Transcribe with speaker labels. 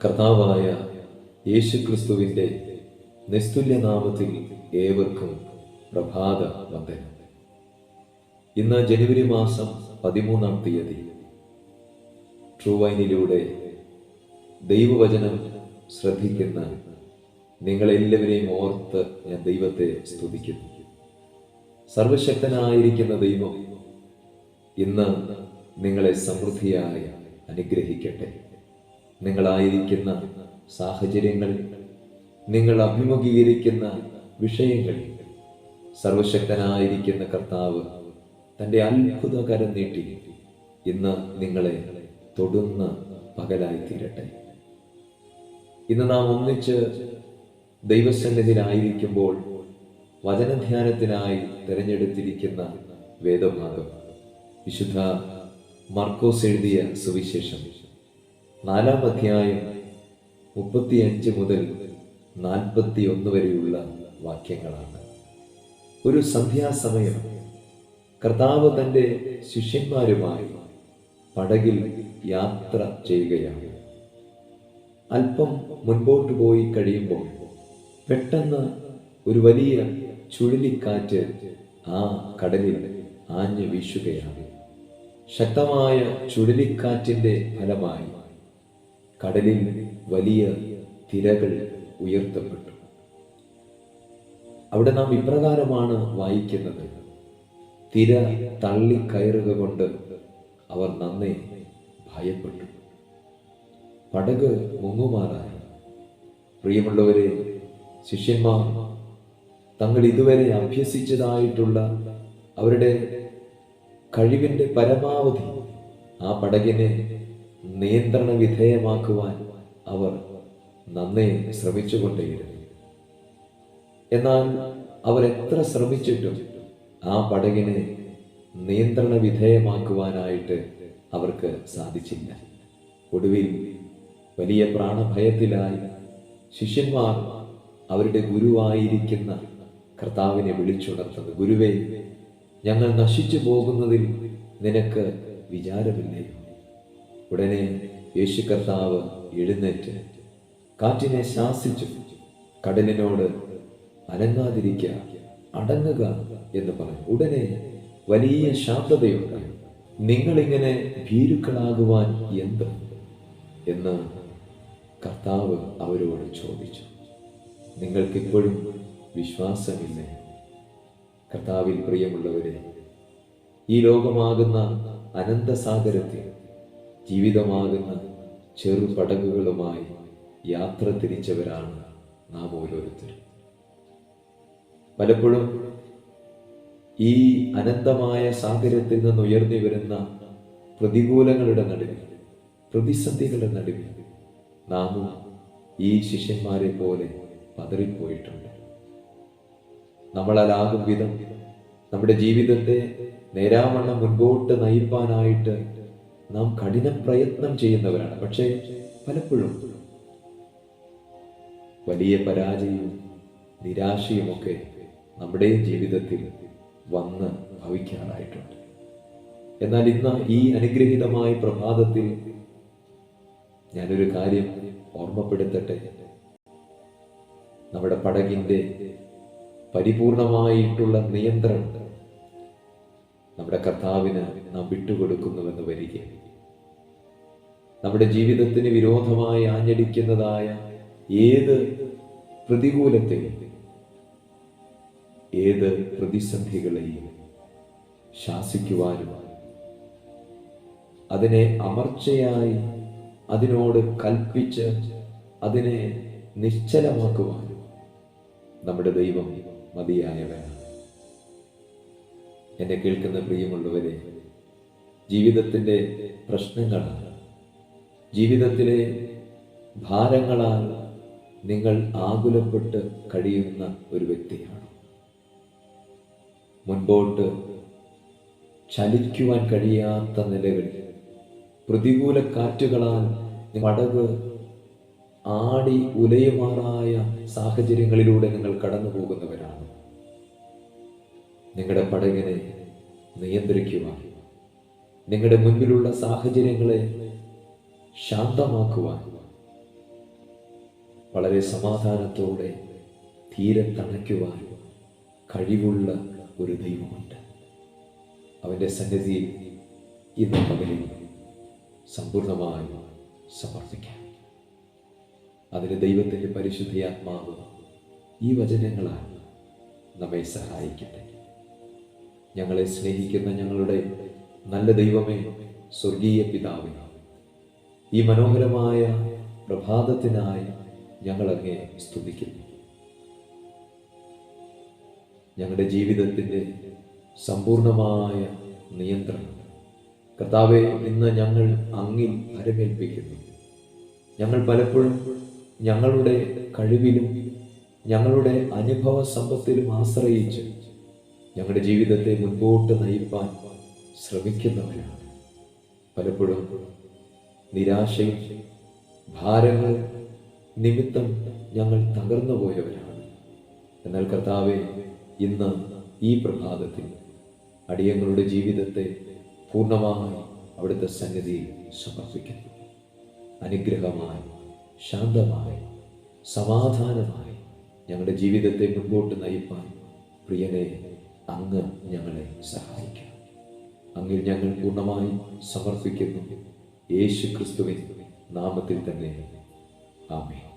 Speaker 1: കർത്താവായ യേശുക്രിസ്തുവിൻ്റെ നിസ്തുല്യനാമത്തിൽ ഏവർക്കും പ്രഭാത വന്ദനം. ഇന്ന് ജനുവരി മാസം 13-ാം തീയതി ട്രൂ വൈനിലൂടെ ദൈവവചനം ശ്രദ്ധിക്കുന്ന നിങ്ങളെല്ലാവരെയും ഓർത്ത് ഞാൻ ദൈവത്തെ സ്തുതിക്കുന്നു. സർവശക്തനായിരിക്കുന്ന ദൈവം ഇന്ന് നിങ്ങളെ സമൃദ്ധിയായി അനുഗ്രഹിക്കട്ടെ. നിങ്ങളായിരിക്കുന്ന സാഹചര്യങ്ങളിൽ, നിങ്ങൾ അഭിമുഖീകരിക്കുന്ന വിഷയങ്ങളിൽ സർവശക്തനായിരിക്കുന്ന കർത്താവ് തൻ്റെ അത്ഭുത കരം നീട്ടി ഇന്ന് നിങ്ങളെ തൊടുന്ന പകലായി തീരട്ടെ. ഇന്ന് നാം ഒന്നിച്ച് ദൈവസന്നിധിയിലായിരിക്കുമ്പോൾ വചനധ്യാനത്തിനായി തിരഞ്ഞെടുത്തിരിക്കുന്ന വേദഭാഗം വിശുദ്ധ മർക്കോസ് എഴുതിയ സുവിശേഷം 4-ാം അധ്യായം 35 മുതൽ 41 വരെയുള്ള വാക്യങ്ങളാണ്. ഒരു സന്ധ്യാസമയം കർത്താവ് തൻ്റെ ശിഷ്യന്മാരുമായി പടകിൽ യാത്ര ചെയ്യുകയാണ്. അല്പം മുൻപോട്ട് പോയി കഴിയുമ്പോൾ പെട്ടെന്ന് ഒരു വലിയ ചുഴലിക്കാറ്റ് ആ കടലിൽ ആഞ്ഞു വീശുകയാണ്. ശക്തമായ ചുഴലിക്കാറ്റിൻ്റെ ഫലമായി കടലിൽ വലിയ തിരകൾ ഉയർത്തപ്പെട്ടു. അവിടെ നാം ഇപ്രകാരമാണ് വായിക്കുന്നത്: തിര തള്ളിക്കയറുക കൊണ്ട് അവർ നന്നേ ഭയപ്പെട്ടു, പടക് മുങ്ങുമാറായി. പ്രിയമുള്ളവരെ, ശിഷ്യന്മാർ തങ്ങൾ ഇതുവരെ അഭ്യസിച്ചതായിട്ടുള്ള അവരുടെ കഴിവിൻ്റെ പരമാവധി ആ പടകിനെ നിയന്ത്രണ വിധേയമാക്കുവാൻ അവർ നന്നേ ശ്രമിച്ചുകൊണ്ടേയിരുന്നു. എന്നാൽ അവർ എത്ര ശ്രമിച്ചിട്ടും ആ പടകിനെ നിയന്ത്രണ വിധേയമാക്കുവാനായിട്ട് അവർക്ക് സാധിച്ചില്ല. ഒടുവിൽ വലിയ പ്രാണഭയത്തിലായി ശിഷ്യന്മാർ അവരുടെ ഗുരുവായിരിക്കുന്ന കർത്താവിനെ വിളിച്ചുണർത്തുന്നു. ഗുരുവേ, ഞങ്ങൾ നശിച്ചു പോകുന്നതിൽ നിനക്ക് വിചാരമില്ലേ? ഉടനെ യേശു കർത്താവ് എഴുന്നേറ്റ് കാറ്റിനെ ശാസിച്ചു, കടലിനോട് അനങ്ങാതിരിക്കുക, അടങ്ങുക എന്ന് പറഞ്ഞു. ഉടനെ വലിയ ശാന്തതയുണ്ടായി. നിങ്ങളിങ്ങനെ ഭീരുക്കളാകുവാൻ എന്ത് എന്ന് കർത്താവ് അവരോട് ചോദിച്ചു. നിങ്ങൾക്കിപ്പോഴും വിശ്വാസമില്ലേ? കർത്താവിൽ പ്രിയമുള്ളവരെ, ഈ ലോകമാകുന്ന അനന്തസാഗരത്തിൽ ജീവിതമാകുന്ന ചെറുപടകുകളുമായി യാത്ര തിരിച്ചവരാണ് നാം ഓരോരുത്തരും. പലപ്പോഴും ഈ അനന്തമായ സാഗരത്തിൽ നിന്ന് ഉയർന്നു വരുന്ന പ്രതികൂലങ്ങളുടെ നടുവിൽ, പ്രതിസന്ധികളുടെ നടുവിൽ നാം ഈ ശിഷ്യന്മാരെ പോലെ പതറിപ്പോയിട്ടുണ്ട്. നമ്മളാലാകും വിധം നമ്മുടെ ജീവിതത്തെ നേരാവണ്ണം മുൻപോട്ട് നയിപ്പാനായിട്ട് നാം കഠിന പ്രയത്നം ചെയ്യുന്നവരാണ്. പക്ഷേ പലപ്പോഴും വലിയ പരാജയവും നിരാശയുമൊക്കെ നമ്മുടെ ജീവിതത്തിൽ വന്ന് ഭവിക്കാറായിട്ടുണ്ട്. എന്നാൽ ഇന്ന് ഈ അനുഗ്രഹീതമായ പ്രഭാതത്തിൽ ഞാനൊരു കാര്യം ഓർമ്മപ്പെടുത്തട്ടെ. നമ്മുടെ പടകിൻ്റെ പരിപൂർണമായിട്ടുള്ള നിയന്ത്രണം നമ്മുടെ കർത്താവിന് നാം വിട്ടുകൊടുക്കുന്നുവെന്ന് വരിക. നമ്മുടെ ജീവിതത്തിന് വിരോധമായി ആഞ്ഞടിക്കുന്നതായ ഏത് പ്രതികൂലത്തെയും, ഏത് പ്രതിസന്ധികളെയും ശാസിക്കുവാനും അതിനെ അമർച്ചയായി അതിനോട് കൽപ്പിച്ച് അതിനെ നിശ്ചലമാക്കുവാനും നമ്മുടെ ദൈവം മതിയായവനാണ്. എന്നെ കേൾക്കുന്ന പ്രിയമുള്ളവരെ, ജീവിതത്തിൻ്റെ പ്രശ്നങ്ങളാണ്, ജീവിതത്തിലെ ഭാരങ്ങളാൽ നിങ്ങൾ ആകുലപ്പെട്ട് കഴിയുന്ന ഒരു വ്യക്തിയാണ്. മുൻപോട്ട് ചലിക്കുവാൻ കഴിയാത്ത നിലകളിൽ പ്രതികൂല കാറ്റുകളാൽ പടക് ആടി ഉലയുമാറായ സാഹചര്യങ്ങളിലൂടെ നിങ്ങൾ കടന്നു പോകുന്നവരാണ്. നിങ്ങളുടെ പടകിനെ നിയന്ത്രിക്കുവാൻ, നിങ്ങളുടെ മുൻപിലുള്ള സാഹചര്യങ്ങളെ ശാന്തമാക്കുവാൻ വളരെ സമാധാനത്തോടെ തീരെ തണയ്ക്കുവാൻ കഴിവുള്ള ഒരു ദൈവമുണ്ട്. അവൻ്റെ സന്നിധിയിൽ ഇന്ന് പകലിൽ സമ്പൂർണമായി സമർപ്പിക്കാം. അതിന് ദൈവത്തിൻ്റെ പരിശുദ്ധാത്മാവ് ഈ വചനങ്ങളാൽ നമ്മെ സഹായിക്കട്ടെ. ഞങ്ങളെ സ്നേഹിക്കുന്ന ഞങ്ങളുടെ നല്ല ദൈവമേ, സ്വർഗീയ പിതാവേ, ഈ മനോഹരമായ പ്രഭാതത്തിനായി ഞങ്ങളങ്ങേ സ്തുതിക്കുന്നു. ഞങ്ങളുടെ ജീവിതത്തിൻ്റെ സമ്പൂർണമായ നിയന്ത്രണം കർത്താവേ ഇന്ന് ഞങ്ങൾ അങ്ങിൽ പരമേൽപ്പിക്കുന്നു. ഞങ്ങൾ പലപ്പോഴും ഞങ്ങളുടെ കഴിവിലും ഞങ്ങളുടെ അനുഭവ സമ്പത്തിലും ആശ്രയിച്ച് ഞങ്ങളുടെ ജീവിതത്തെ മുൻപോട്ട് നയിപ്പാൻ ശ്രമിക്കുന്നവരാണ്. പലപ്പോഴും നിരാശയും ഭാരങ്ങൾ നിമിത്തം ഞങ്ങൾ തകർന്നു പോയവരാണ്. എന്നാൽ കർത്താവേ, ഇന്ന് ഈ പ്രഭാതത്തിൽ അടിയങ്ങളുടെ ജീവിതത്തെ പൂർണ്ണമായി അവിടുത്തെ സന്നിധിയിൽ സമർപ്പിക്കുന്നു. അനുഗ്രഹമായി, ശാന്തമായി, സമാധാനമായി ഞങ്ങളുടെ ജീവിതത്തെ മുൻപോട്ട് നയിപ്പാൻ പ്രിയനെ അങ്ങ് ഞങ്ങളെ സഹായിക്കണം. അങ്ങിൽ ഞങ്ങൾ പൂർണ്ണമായി സമർപ്പിക്കുന്നു. യേശു ക്രിസ്തുവിൻ നാമത്തിൽ തന്നെ ആമേൻ.